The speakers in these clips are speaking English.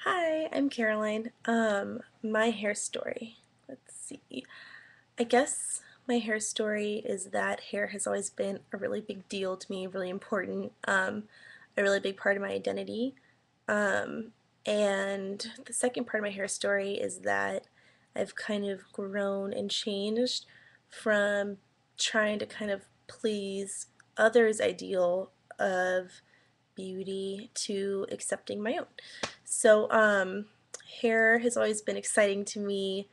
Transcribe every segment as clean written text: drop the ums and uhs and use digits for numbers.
Hi, I'm Caroline. My hair story. Let's see. I guess my hair story is that hair has always been a really big deal to me, really important, a really big part of my identity. Um, and the second part of my hair story is that I've kind of grown and changed from trying to kind of please others' ideal of beauty to accepting my own. So, hair has always been exciting to me.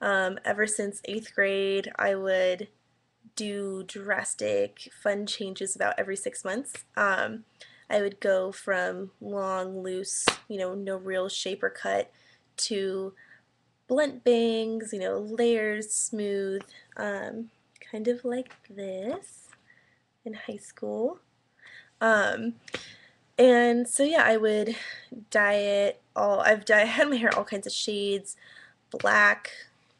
Ever since eighth grade, I would do drastic, fun changes about every 6 months. I would go from long, loose, no real shape or cut to blunt bangs, layers, smooth, kind of like this in high school. Um, and so yeah, I would dye it all. I had my hair all kinds of shades, black,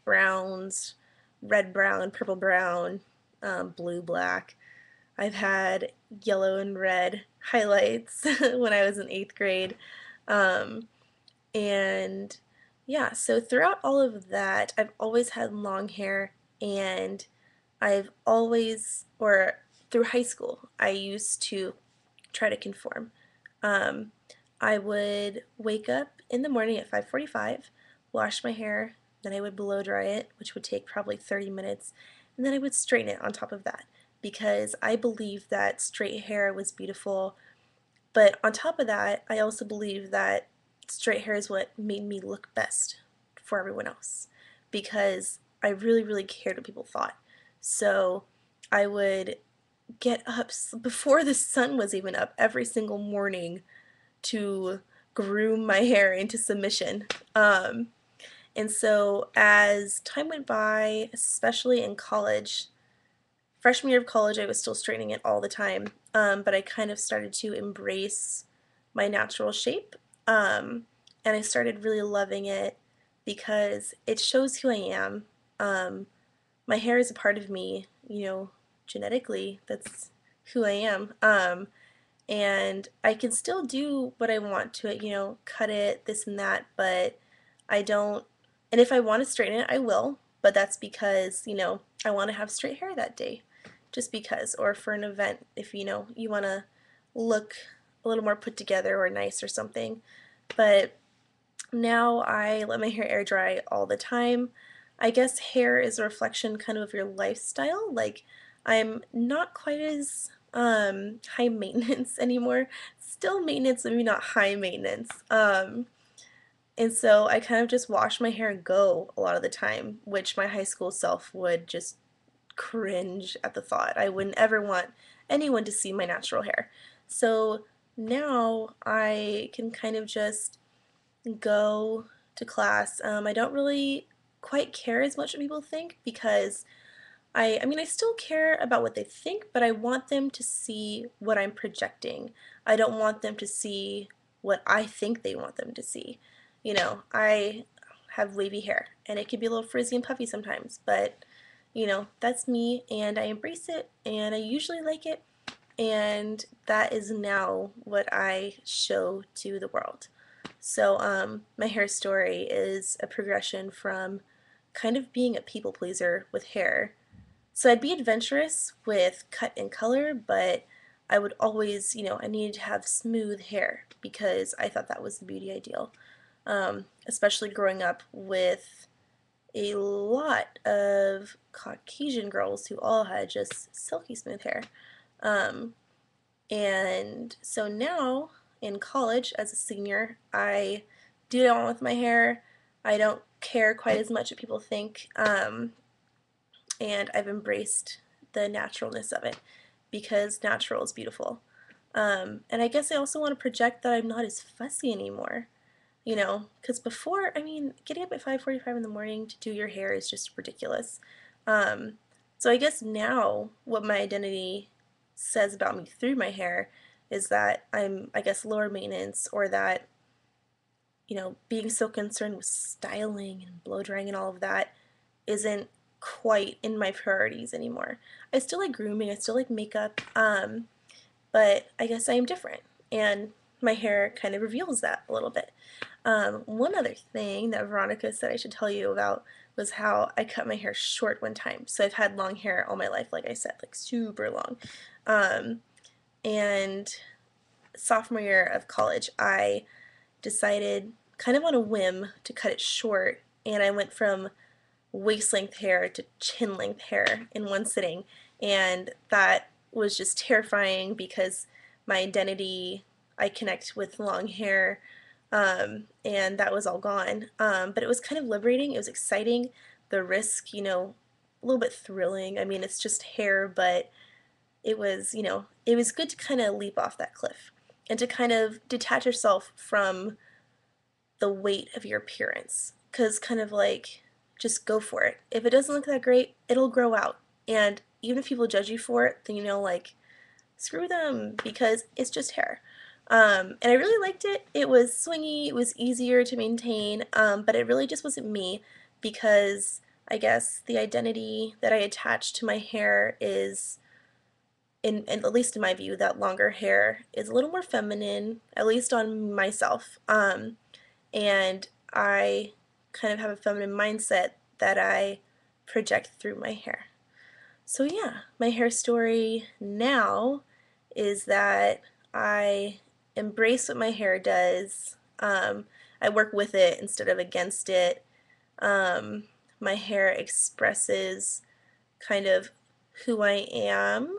browns, red brown, purple brown, blue black. I've had yellow and red highlights when I was in eighth grade. Um, and yeah, so throughout all of that, I've always had long hair, and I've always, or through high school, I used to try to conform. Um, I would wake up in the morning at 5:45, wash my hair, then I would blow dry it, which would take probably 30 minutes, and then I would straighten it on top of that because I believed that straight hair was beautiful. But on top of that, I also believe that straight hair is what made me look best for everyone else because I really, really cared what people thought. So I would get up before the sun was even up every single morning to groom my hair into submission. And so as time went by, especially in college, freshman year of college, I was still straightening it all the time, but I kind of started to embrace my natural shape. And I started really loving it because it shows who I am. My hair is a part of me, genetically. That's who I am. And I can still do what I want to it, cut it, this and that, but I don't, and if I want to straighten it, I will, but that's because, I want to have straight hair that day, just because, or for an event, if, you want to look a little more put together or nice or something. But now I let my hair air dry all the time. I guess hair is a reflection kind of your lifestyle. Like I'm not quite as high maintenance anymore. Still maintenance, maybe not high maintenance. And so I kind of just wash my hair and go a lot of the time, which my high school self would just cringe at the thought. I wouldn't ever want anyone to see my natural hair. So now I can kind of just go to class. I don't really quite care as much what people think because I mean, I still care about what they think, but I want them to see what I'm projecting. I don't want them to see what I think they want them to see. I have wavy hair and it can be a little frizzy and puffy sometimes, but that's me and I embrace it and I usually like it, and that is now what I show to the world. So, my hair story is a progression from kind of being a people pleaser with hair. So, I'd be adventurous with cut and color, but I would always, I needed to have smooth hair because I thought that was the beauty ideal. Especially growing up with a lot of Caucasian girls who all had just silky smooth hair. Um, and so now in college as a senior, I do what I want with my hair. I don't care quite as much what people think. And I've embraced the naturalness of it because natural is beautiful. And I guess I also want to project that I'm not as fussy anymore. Because before, I mean, getting up at 5:45 in the morning to do your hair is just ridiculous. Um, so I guess now what my identity says about me through my hair is that I'm, I guess, lower maintenance, or that, being so concerned with styling and blow drying and all of that isn't quite in my priorities anymore. I still like grooming, I still like makeup, but I guess I am different. And my hair kind of reveals that a little bit. One other thing that Veronica said I should tell you about was how I cut my hair short one time. So I've had long hair all my life, like I said, like super long. Um, and sophomore year of college, I decided kind of on a whim to cut it short, and I went from waist length hair to chin length hair in one sitting, and that was just terrifying because my identity, I connect with long hair, and that was all gone. But it was kind of liberating. It was exciting. The risk, a little bit thrilling. I mean, it's just hair, but it was good to kind of leap off that cliff and to kind of detach yourself from the weight of your appearance. Because kind of like, just go for it. If it doesn't look that great, it'll grow out. And even if people judge you for it, then like, screw them because it's just hair. And I really liked it. It was swingy, it was easier to maintain, but it really just wasn't me because I guess the identity that I attached to my hair is, at least in my view, that longer hair is a little more feminine, at least on myself. And I kind of have a feminine mindset that I project through my hair. So yeah, my hair story now is that I embrace what my hair does. I work with it instead of against it. Um, my hair expresses kind of who I am,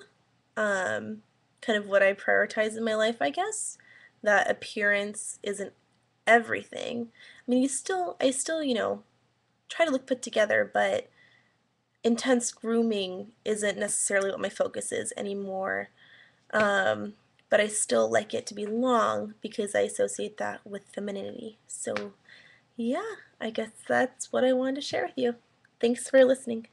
um, kind of what I prioritize in my life, I guess. That appearance isn't everything. I mean, I still, try to look put together, but intense grooming isn't necessarily what my focus is anymore. Um, but I still like it to be long because I associate that with femininity. So, yeah, I guess that's what I wanted to share with you. Thanks for listening.